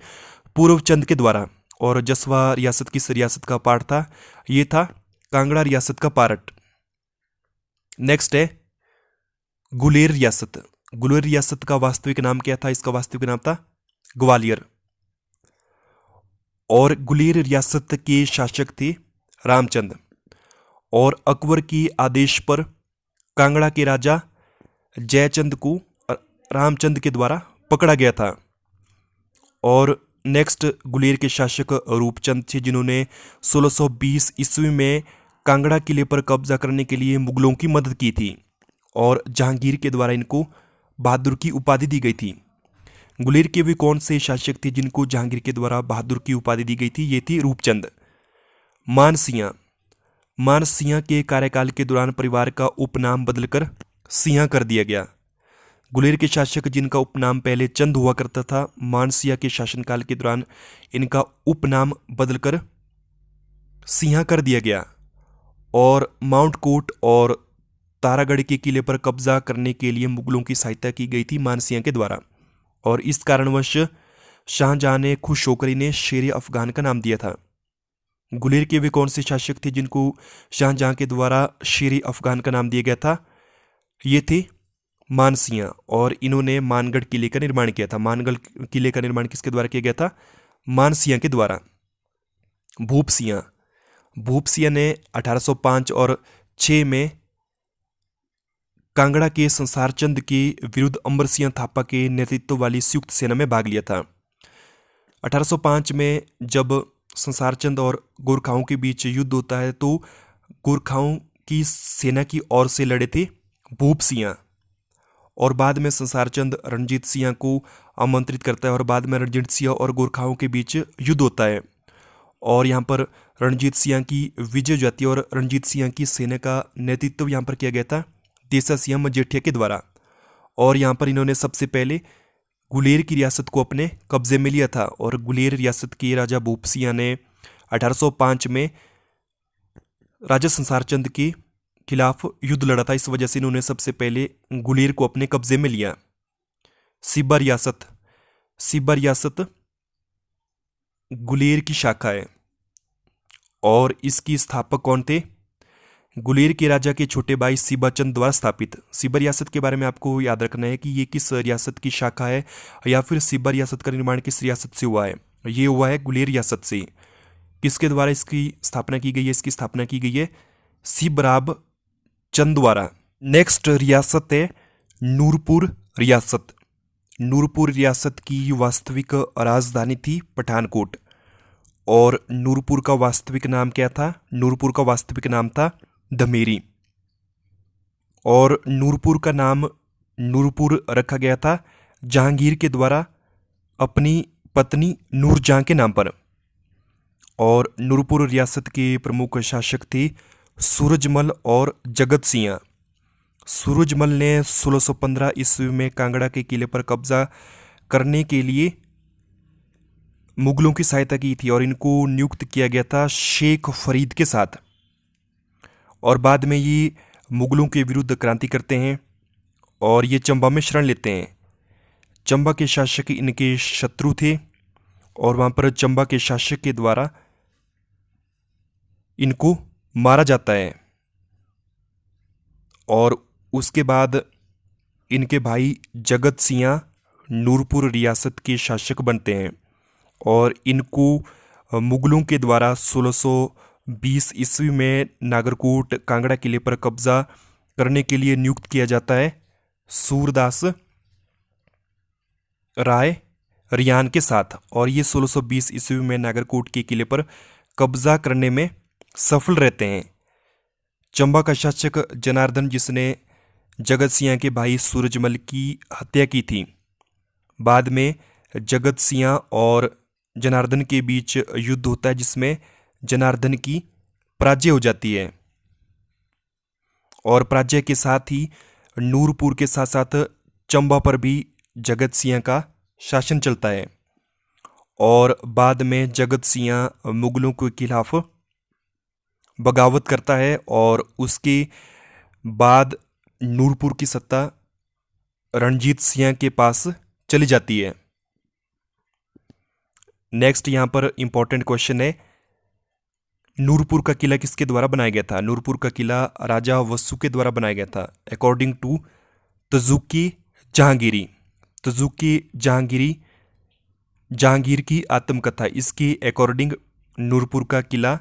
पूर्वचंद के द्वारा। और जसवा रियासत किस रियासत का पार्ट था? ये था कांगड़ा रियासत का पार्ट। नेक्स्ट है गुलेर रियासत। गुलेर रियासत का वास्तविक नाम क्या था? इसका वास्तविक नाम था ग्वालियर। और गुलेर रियासत के शासक थे रामचंद। और अकबर के आदेश पर कांगड़ा के राजा जयचंद को रामचंद के द्वारा पकड़ा गया था। और नेक्स्ट गुलेर के शासक रूपचंद थे जिन्होंने 1620 ईस्वी में कांगड़ा किले पर कब्जा करने के लिए मुगलों की मदद की थी और जहांगीर के द्वारा इनको बहादुर की उपाधि दी गई थी। गुलेर के वे कौन से शासक थे जिनको जहांगीर के द्वारा बहादुर की उपाधि दी गई थी? ये थी रूपचंद। मानसिंह के कार्यकाल के दौरान परिवार का उपनाम बदलकर सिंह कर दिया गया। गुलेर के शासक जिनका उपनाम पहले चंद हुआ करता था, मानसिंह के शासनकाल के दौरान इनका उपनाम बदलकर सिंह कर दिया गया। और माउंट कोट और तारागढ़ के किले पर कब्जा करने के लिए मुगलों की सहायता की गई थी मानसिंह के द्वारा। और इस कारणवश शाहजहां ने खुश होकर इन्हें शेर अफगान का नाम दिया था। गुलेर के वे कौन से शासक थे जिनको शाहजहां के द्वारा शेर अफगान का नाम दिया गया था? ये थे मानसिंह। और इन्होंने मानगढ़ किले का निर्माण किया था। मानगढ़ किले का निर्माण किसके द्वारा किया गया था? मानसिंह के द्वारा। भूप सिंह ने 1805 और 6 में कांगड़ा के संसार चंद के विरुद्ध अमर सिंह थापा के नेतृत्व वाली संयुक्त सेना में भाग लिया था। 1805 में जब संसार चंद और गोरखाओं के बीच युद्ध होता है तो गोरखाओं की सेना की ओर से लड़े थे भूप सिंह। और बाद में संसार चंद रणजीत सिंह को आमंत्रित करता है और बाद में रणजीत सिंह और गोरखाओं के बीच युद्ध होता है। और यहाँ पर रणजीत सिंह की विजय हो जाती है और रणजीत सिंह की सेना का नेतृत्व यहाँ पर किया गया था देसा सिंह मजेठिया के द्वारा। और यहाँ पर इन्होंने सबसे पहले गुलेर की रियासत को अपने कब्जे में लिया था और गुलेर रियासत के राजा भूप सिंह ने 1805 में राजा संसार चंद के खिलाफ युद्ध लड़ा था। इस वजह से इन्होंने सबसे पहले गुलेर को अपने कब्जे में लिया। सिब्बा रियासत गुलेर की शाखा है और इसकी स्थापक कौन थे? गुलेर के राजा के छोटे भाई सिब्बा चंद द्वारा स्थापित। सिब्बा रियासत के बारे में आपको याद रखना है कि ये किस रियासत की शाखा है या फिर सिब्बा रियासत का निर्माण किस रियासत से हुआ है। ये हुआ है गुलेर रियासत से। किसके द्वारा इसकी स्थापना की गई है? इसकी स्थापना की गई है सिबराब चंद द्वारा। नेक्स्ट रियासत है नूरपुर रियासत। नूरपुर रियासत की वास्तविक राजधानी थी पठानकोट और नूरपुर का वास्तविक नाम क्या था? नूरपुर का वास्तविक नाम था धमेरी और नूरपुर का नाम नूरपुर रखा गया था जहांगीर के द्वारा अपनी पत्नी नूरजहां के नाम पर। और नूरपुर रियासत के प्रमुख शासक थे सूरजमल और जगत सिंह। सूरजमल ने 1615 ईस्वी में कांगड़ा के किले पर कब्जा करने के लिए मुगलों की सहायता की थी और इनको नियुक्त किया गया था शेख फरीद के साथ। और बाद में ये मुगलों के विरुद्ध क्रांति करते हैं और ये चंबा में शरण लेते हैं। चंबा के शासक इनके शत्रु थे और वहाँ पर चंबा के शासक के द्वारा इनको मारा जाता है। और उसके बाद इनके भाई जगत सिंह नूरपुर रियासत के शासक बनते हैं और इनको मुगलों के द्वारा 1620 ईस्वी में नागरकोट कांगड़ा किले पर कब्जा करने के लिए नियुक्त किया जाता है सूरदास राय रियान के साथ। और ये 1620 ईस्वी में नागरकोट के किले पर कब्जा करने में सफल रहते हैं। चंबा का शासक जनार्दन, जिसने जगत सिंह के भाई सूरजमल की हत्या की थी, बाद में जगत सिंह और जनार्दन के बीच युद्ध होता है जिसमें जनार्दन की पराजय हो जाती है। और पराजय के साथ ही नूरपुर के साथ साथ चंबा पर भी जगत सिंह का शासन चलता है। और बाद में जगत सिंह मुगलों के खिलाफ बगावत करता है और उसके बाद नूरपुर की सत्ता रणजीत सिंह के पास चली जाती है। नेक्स्ट यहाँ पर इंपॉर्टेंट क्वेश्चन है, नूरपुर का किला किसके द्वारा बनाया गया था? नूरपुर का किला राजा वसु के द्वारा बनाया गया था अकॉर्डिंग टू तजुकी जहांगीरी। तजुकी जहांगीरी, जहांगीर की आत्मकथा, इसके अकॉर्डिंग नूरपुर का किला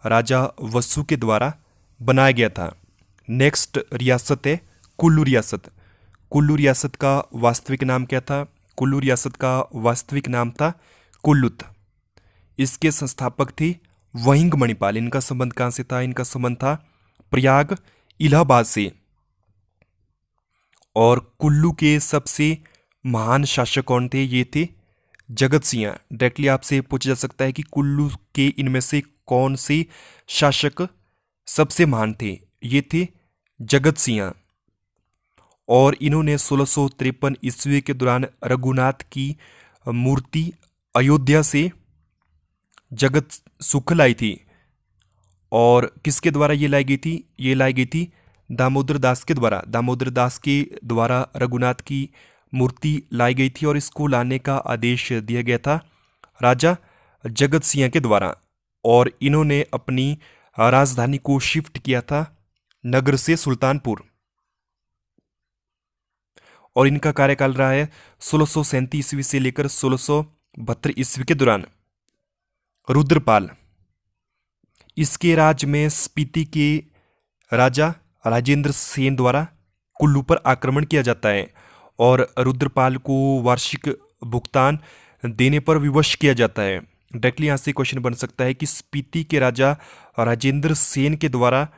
राजा वसु के द्वारा बनाया गया था। नेक्स्ट रियासत है कुल्लू रियासत। कुल्लू रियासत का वास्तविक नाम क्या था? कुल्लू रियासत का वास्तविक नाम था कुल्लुत। इसके संस्थापक थे वहिंग मणिपाल। इनका संबंध कहाँ से था? इनका संबंध था प्रयाग इलाहाबाद से। और कुल्लू के सबसे महान शासक कौन थे? ये थे जगत सिंह। डायरेक्टली आपसे पूछा जा सकता है कि कुल्लू के इनमें से कौन से शासक सबसे महान थे? ये थे जगत सिंह। और इन्होंने 1653 ईस्वी के दौरान रघुनाथ की मूर्ति अयोध्या से जगत सुख लाई थी। और किसके द्वारा ये लाई गई थी? ये लाई गई थी दामोदर दास के द्वारा। दामोदर दास के द्वारा रघुनाथ की मूर्ति लाई गई थी और इसको लाने का आदेश दिया गया था राजा जगत सिंह के द्वारा। और इन्होंने अपनी राजधानी को शिफ्ट किया था नगर से सुल्तानपुर। और इनका कार्यकाल रहा है 1637 ईस्वी से लेकर 1672 ईस्वी के दौरान। रुद्रपाल, इसके राज्य में स्पीति के राजा राजेंद्र सेन द्वारा कुल्लू पर आक्रमण किया जाता है और रुद्रपाल को वार्षिक भुगतान देने पर विवश किया जाता है। डायरेक्टली यहाँ से क्वेश्चन बन सकता है कि स्पीति के राजा राजेंद्र सेन के द्वारा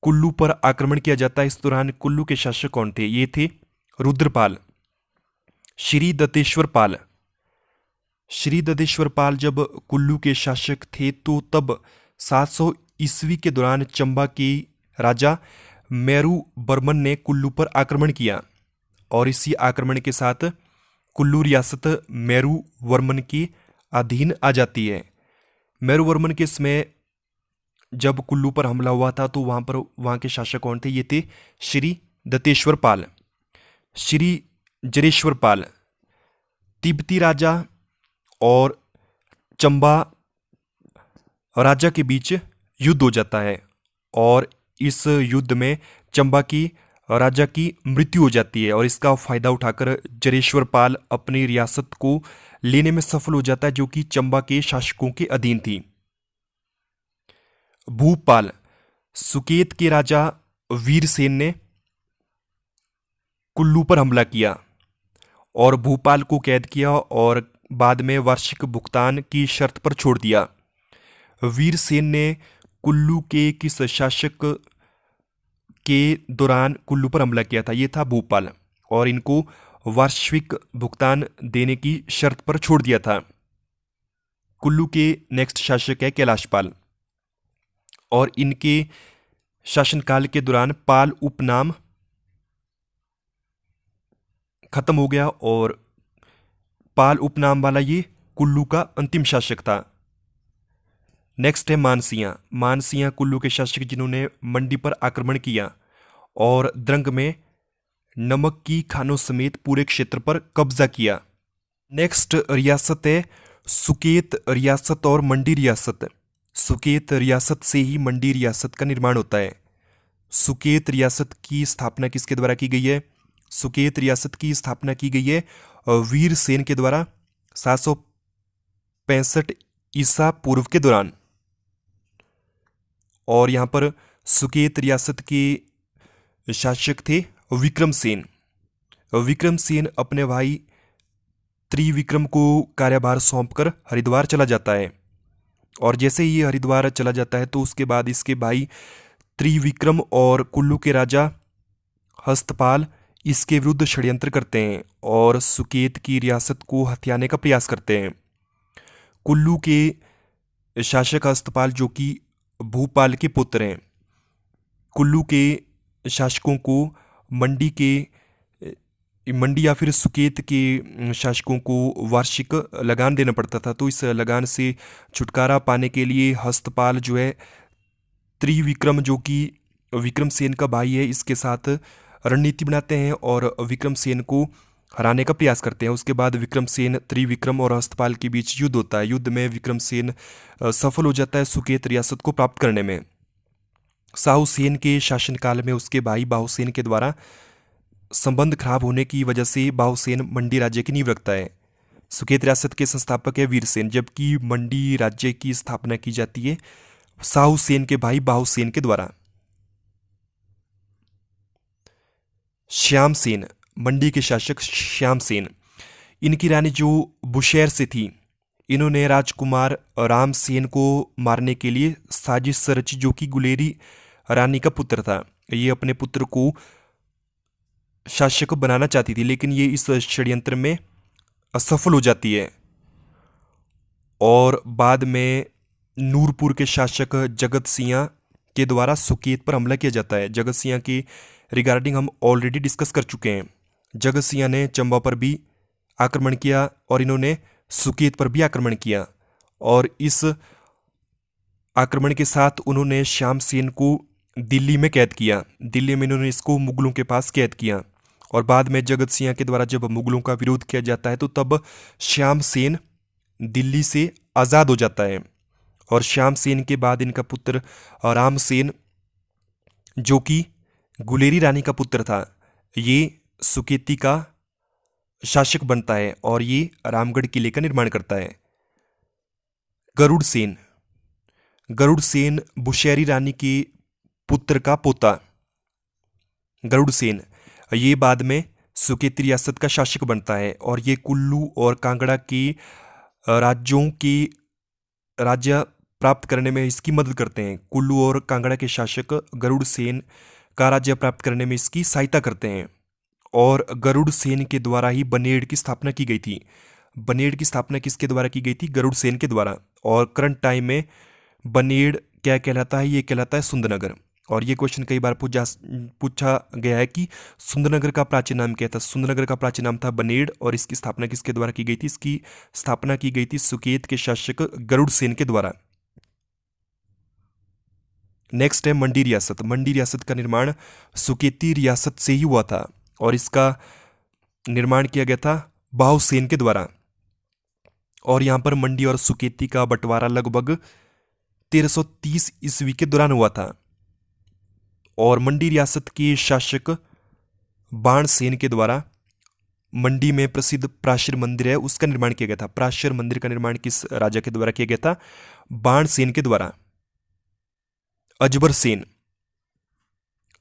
कुल्लू पर आक्रमण किया जाता है। इस दौरान कुल्लू के शासक कौन थे? ये थे रुद्रपाल। श्री दत्तेश्वर पाल, श्री दत्तेश्वर पाल जब कुल्लू के शासक थे तो तब 700 ईस्वी के दौरान चंबा के राजा मेरू बर्मन ने कुल्लू पर आक्रमण किया और इसी आक्रमण के साथ कुल्लू रियासत मेरू वर्मन के अधीन आ जाती है। मेरू वर्मन के समय जब कुल्लू पर हमला हुआ था तो वहाँ के शासक कौन थे? ये थे श्री दत्तेश्वर पाल, श्री जरेश्वर पाल। तिब्बती राजा और चंबा राजा के बीच युद्ध हो जाता है और इस युद्ध में चंबा की राजा की मृत्यु हो जाती है और इसका फायदा उठाकर जरेश्वर पाल अपनी रियासत को लेने में सफल हो जाता है, जो कि चंबा के शासकों के अधीन थी। भूपाल, सुकेत के राजा वीरसेन ने कुल्लू पर हमला किया और भूपाल को कैद किया और बाद में वार्षिक भुगतान की शर्त पर छोड़ दिया। वीरसेन ने कुल्लू के किस शासक के दौरान कुल्लू पर हमला किया था? ये था भूपाल, और इनको वार्षिक भुगतान देने की शर्त पर छोड़ दिया था। कुल्लू के नेक्स्ट शासक है कैलाशपाल और इनके शासनकाल के दौरान पाल उपनाम खत्म हो गया और पाल उपनाम वाला ये कुल्लू का अंतिम शासक था। नेक्स्ट है मानसिया। मानसिया कुल्लू के शासक जिन्होंने मंडी पर आक्रमण किया और द्रंग में नमक की खानों समेत पूरे क्षेत्र पर कब्जा किया। नेक्स्ट रियासत है सुकेत रियासत और मंडी रियासत। सुकेत रियासत से ही मंडी रियासत का निर्माण होता है। सुकेत रियासत की स्थापना किसके द्वारा की गई है? सुकेत रियासत की स्थापना की गई है वीरसेन के द्वारा 765 ईसा पूर्व के दौरान। और यहाँ पर सुकेत रियासत के शासक थे विक्रमसेन। विक्रमसेन अपने भाई त्रिविक्रम को कार्यभार सौंपकर हरिद्वार चला जाता है और जैसे ही ये हरिद्वार चला जाता है तो उसके बाद इसके भाई त्रिविक्रम और कुल्लू के राजा हस्तपाल इसके विरुद्ध षड्यंत्र करते हैं और सुकेत की रियासत को हथियाने का प्रयास करते हैं। कुल्लू के शासक हस्तपाल जो कि भूपाल के पुत्र हैं, कुल्लू के शासकों को मंडी या फिर सुकेत के शासकों को वार्षिक लगान देना पड़ता था। तो इस लगान से छुटकारा पाने के लिए हस्तपाल जो है त्रिविक्रम जो कि विक्रमसेन का भाई है इसके साथ रणनीति बनाते हैं और विक्रमसेन को हराने का प्रयास करते हैं। उसके बाद विक्रमसेन, त्रिविक्रम और हस्तपाल के बीच युद्ध होता है। युद्ध में विक्रमसेन सफल हो जाता है सुकेत रियासत को प्राप्त करने में। साहुसेन के शासनकाल में उसके भाई बाहुसेन के द्वारा संबंध खराब होने की वजह से बाहुसेन मंडी राज्य की नींव रखता है। सुकेत रियासत के संस्थापक है वीरसेन, जबकि मंडी राज्य की स्थापना की जाती है साहुसेन के भाई बाहुसेन के द्वारा। श्यामसेन, मंडी के शासक श्यामसेन, इनकी रानी जो बुशैर से थी, इन्होंने राजकुमार रामसेन को मारने के लिए साजिश रची जो कि गुलेरी रानी का पुत्र था। ये अपने पुत्र को शासक बनाना चाहती थी लेकिन ये इस षड्यंत्र में असफल हो जाती है और बाद में नूरपुर के शासक जगत सिंह के द्वारा सुकेत पर हमला किया जाता है। जगत सिंह के रिगार्डिंग हम ऑलरेडी डिस्कस कर चुके हैं। जगत सिंह ने चंबा पर भी आक्रमण किया और इन्होंने सुकेत पर भी आक्रमण किया और इस आक्रमण के साथ उन्होंने श्यामसेन को दिल्ली में कैद किया। दिल्ली में इन्होंने इसको मुगलों के पास कैद किया और बाद में जगत सिंह के द्वारा जब मुगलों का विरोध किया जाता है तो तब श्यामसेन दिल्ली से आज़ाद हो जाता है और श्यामसेन के बाद इनका पुत्र रामसेन जो कि गुलेरी रानी का पुत्र था, ये सुकेती का शासक बनता है और ये रामगढ़ किले का निर्माण करता है। गरुड़ सेन, गरुड़ सेन बुशैरी रानी के पुत्र का पोता गरुड़ सेन, ये बाद में सुकेती रियासत का शासक बनता है और ये कुल्लू और कांगड़ा के राज्यों की राज्य प्राप्त करने में इसकी मदद करते हैं। कुल्लू और कांगड़ा के शासक गरुड़ सेन का राज्य प्राप्त करने में इसकी सहायता करते हैं और गरुड़ सेन के द्वारा ही बनेड़ की स्थापना की गई थी। बनेड़ की स्थापना किसके द्वारा की गई थी? गरुड़ सेन के द्वारा। और करंट टाइम में बनेड़ क्या कहलाता है? ये कहलाता है सुंदरनगर। और ये क्वेश्चन कई बार पूछा गया है कि सुंदरनगर का प्राचीन नाम क्या था? सुंदरनगर का प्राचीन नाम था बनेड़। और इसकी स्थापना किसके द्वारा की गई थी? इसकी स्थापना की गई थी सुकेत के शासक गरुड़ सेन के द्वारा। नेक्स्ट है मंडी रियासत। मंडी रियासत का निर्माण सुकेती रियासत से ही हुआ था और इसका निर्माण किया गया था बाहुसेन के द्वारा। और यहाँ पर मंडी और सुकेती का बंटवारा लगभग 1330 ईस्वी के दौरान हुआ था। और मंडी रियासत के शासक बाणसेन के द्वारा मंडी में प्रसिद्ध प्राशीर मंदिर है उसका निर्माण किया गया था। प्राशीर मंदिर का निर्माण किस राजा के द्वारा किया गया था? बाणसेन के द्वारा। अजबर सेन।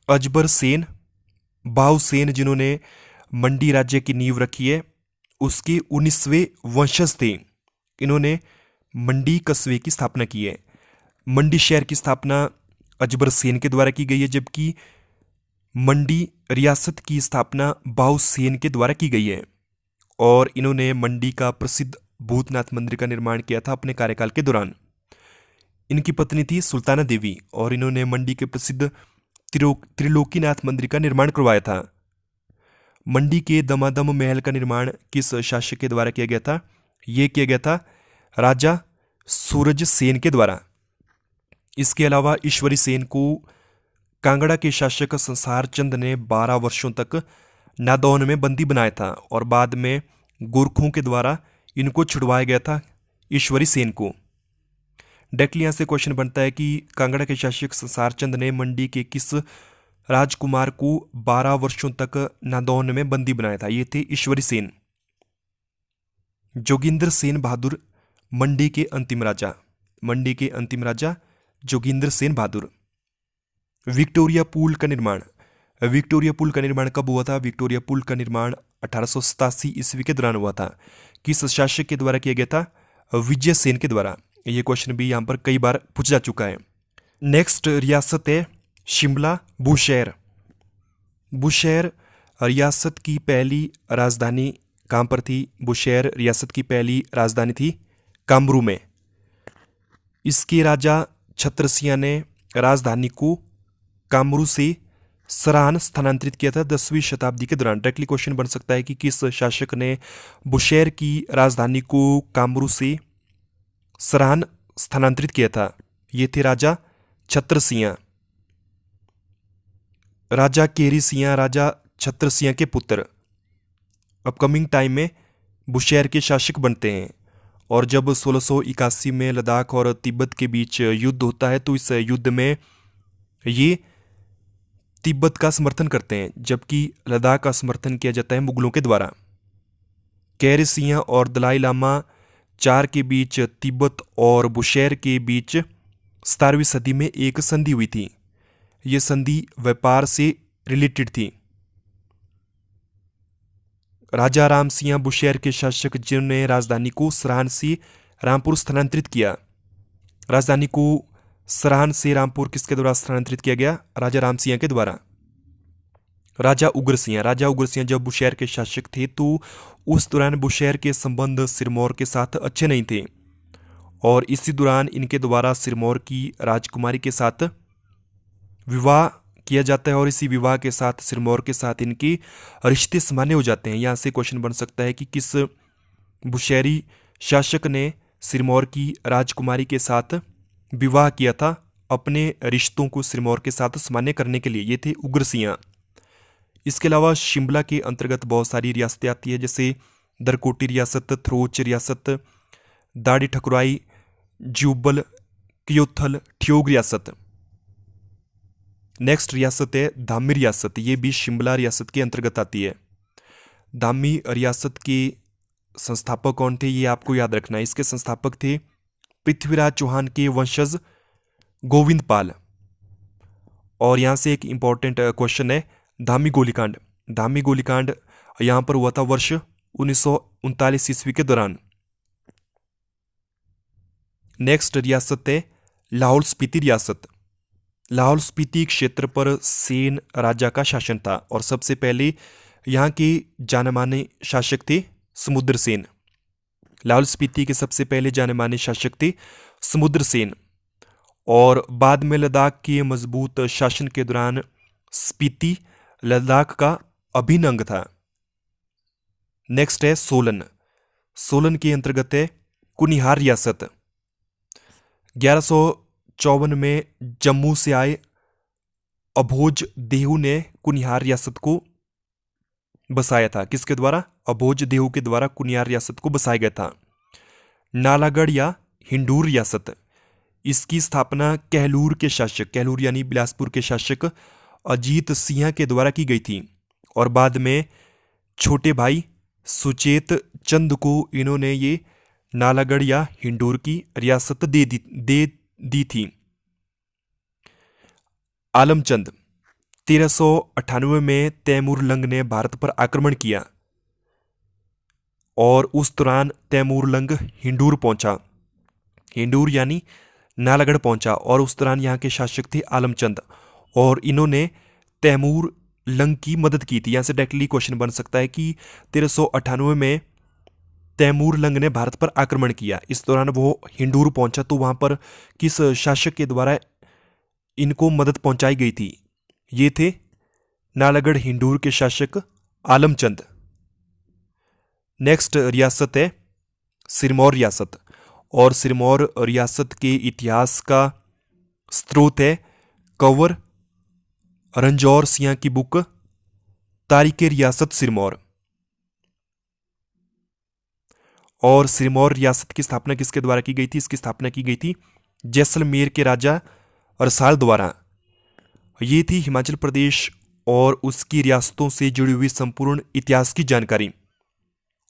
अजबर सेन बाहुसेन जिन्होंने मंडी राज्य की नींव रखी है उसके 19वें वंशज थे। इन्होंने मंडी कस्बे की स्थापना की है। मंडी शहर की स्थापना अजबर सेन के द्वारा की गई है, जबकि मंडी रियासत की स्थापना बाहुसेन के द्वारा की गई है। और इन्होंने मंडी का प्रसिद्ध भूतनाथ मंदिर का निर्माण किया था अपने कार्यकाल के दौरान। इनकी पत्नी थी सुल्ताना देवी और इन्होंने मंडी के प्रसिद्ध त्रिलोकीनाथ मंदिर का निर्माण करवाया था। मंडी के दमादम महल का निर्माण किस शासक के द्वारा किया गया था? यह किया गया था राजा सूरज सेन के द्वारा। इसके अलावा ईश्वरी सेन को कांगड़ा के शासक संसार चंद ने 12 वर्षों तक नादौन में बंदी बनाया था और बाद में गोरखों के द्वारा इनको छुड़वाया गया था ईश्वरी सेन को। डायरेक्टली यहाँ से क्वेश्चन बनता है कि कांगड़ा के शासक संसार चंद ने मंडी के किस राजकुमार को 12 वर्षों तक नादौन में बंदी बनाया था? ये थे ईश्वरी सेन। जोगिंदर सेन बहादुर मंडी के अंतिम राजा। मंडी के अंतिम राजा जोगिंदर सेन बहादुर। विक्टोरिया पुल का निर्माण। विक्टोरिया पुल का निर्माण कब हुआ था? विक्टोरिया पुल का निर्माण 1887 ईस्वी के दौरान हुआ था। किस शासक के द्वारा किया गया था? विजय सेन के द्वारा। ये क्वेश्चन भी यहाँ पर कई बार पूछा जा चुका है। नेक्स्ट रियासत है शिमला बुशहर। बुशहर रियासत की पहली राजधानी कहाँ पर थी? बुशहर रियासत की पहली राजधानी थी कामरू में। इसके राजा छत्रसिया ने राजधानी को कामरू से सरान स्थानांतरित किया था 10वीं शताब्दी के दौरान। डायरेक्टली क्वेश्चन बन सकता है कि किस शासक ने बुशहर की राजधानी को कामरू से सरान स्थानांतरित किया था? ये थे राजा छत्रसिया। राजा केरी सिंह राजा छत्रसिया के पुत्र अपकमिंग टाइम में बुशहर के शासक बनते हैं। और जब 1681 में लद्दाख और तिब्बत के बीच युद्ध होता है तो इस युद्ध में ये तिब्बत का समर्थन करते हैं, जबकि लद्दाख का समर्थन किया जाता है मुगलों के द्वारा। केरी सिंह और दलाई लामा 4 के बीच तिब्बत और बुशहर के बीच 17वीं सदी में एक संधि हुई थी। यह संधि व्यापार से रिलेटेड थी। राजा राम सिंह बुशहर के शासक जिन्होंने राजधानी को सरान से रामपुर स्थानांतरित किया। राजधानी को सरान से रामपुर किसके द्वारा स्थानांतरित किया गया? राजा राम सिंह के द्वारा। राजा उग्र सिंह। राजा उग्र सिंह जब बुशहर के शासक थे तो उस दौरान बुशहर के संबंध सिरमौर के साथ अच्छे नहीं थे और इसी दौरान इनके द्वारा सिरमौर की राजकुमारी के साथ विवाह किया जाता है और इसी विवाह के साथ सिरमौर के साथ इनके रिश्ते सामान्य हो जाते हैं। यहाँ से क्वेश्चन बन सकता है कि किस बुशहरी शासक ने सिरमौर की राजकुमारी के साथ विवाह किया था अपने रिश्तों को सिरमौर के साथ सामान्य करने के लिए? ये थे उग्र सिंह। इसके अलावा शिमला के अंतर्गत बहुत सारी रियासतें आती है, जैसे दरकोटी रियासत, थ्रोच रियासत, दाड़ी ठकुराई, ज्यूबल, कियोथल, ठियोग रियासत। नेक्स्ट रियासत है धामी रियासत। ये भी शिमला रियासत के अंतर्गत आती है। धामी रियासत के संस्थापक कौन थे? ये आपको याद रखना है। इसके संस्थापक थे पृथ्वीराज चौहान के वंशज गोविंद पाल। और यहाँ से एक इंपॉर्टेंट क्वेश्चन है धामी गोलीकांड। धामी गोलीकांड यहाँ पर हुआ था वर्ष 1939 ईस्वी के दौरान। नेक्स्ट रियासत है लाहौल स्पीति रियासत। लाहौल स्पीति क्षेत्र पर सेन राजा का शासन था और सबसे पहले यहाँ के जाने माने शासक थे समुद्र सेन। लाहौल स्पीति के सबसे पहले जाने माने शासक थे समुद्र सेन। और बाद में लद्दाख के मजबूत शासन के दौरान स्पीति लद्दाख का अभिन्न अंग था। नेक्स्ट है सोलन। सोलन के अंतर्गत है कुनिहार रियासत। 1154 में जम्मू से आए अभोज देहू ने कुनिहार रियासत को बसाया था। किसके द्वारा? अभोज देहू के द्वारा कुनिहार रियासत को बसाया गया था। नालागढ़ या हिंडूर रियासत, इसकी स्थापना कहलूर के शासक, कहलूर यानी बिलासपुर के शासक अजीत सिंह के द्वारा की गई थी और बाद में छोटे भाई सुचेत चंद को इन्होंने ये नालागढ़ या हिंडूर की रियासत दे दी थी। आलमचंद। 1398 में तैमूर लंग ने भारत पर आक्रमण किया और उस दौरान तैमूर लंग हिंडूर पहुंचा, हिंडूर यानी नालागढ़ पहुंचा और उस दौरान यहाँ के शासक थे आलमचंद और इन्होंने तैमूर लंग की मदद की थी। यहाँ से डायरेक्टली क्वेश्चन बन सकता है कि 1398 में तैमूर लंग ने भारत पर आक्रमण किया, इस दौरान वो हिंडूर पहुंचा, तो वहां पर किस शासक के द्वारा इनको मदद पहुंचाई गई थी? ये थे नालागढ़ हिंडूर के शासक आलमचंद। नेक्स्ट रियासत है सिरमौर रियासत और सिरमौर रियासत के इतिहास का स्रोत है कंवर रंजौर सिंह की बुक तारीखे रियासत सिरमौर। और सिरमौर रियासत की स्थापना किसके द्वारा की गई थी? इसकी स्थापना की गई थी जैसलमेर के राजा रसाल द्वारा। ये थी हिमाचल प्रदेश और उसकी रियासतों से जुड़ी हुई संपूर्ण इतिहास की जानकारी।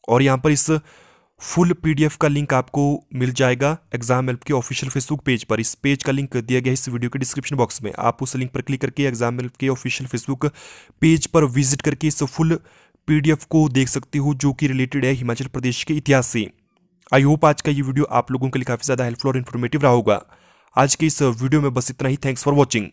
और यहाँ पर इस फुल पीडीएफ का लिंक आपको मिल जाएगा एग्जाम हेल्प के ऑफिशियल फेसबुक पेज पर। इस पेज का लिंक दिया गया इस वीडियो के डिस्क्रिप्शन बॉक्स में। आप उस लिंक पर क्लिक करके एग्जाम हेल्प के ऑफिशियल फेसबुक पेज पर विजिट करके इस फुल पीडीएफ को देख सकते हो जो कि रिलेटेड है हिमाचल प्रदेश के इतिहास से। आई होप आज का ये वीडियो आप लोगों के लिए काफी ज्यादा हेल्पफुल और इन्फॉर्मेटिव रहा होगा। आज के इस वीडियो में बस इतना ही। Thanks for watching.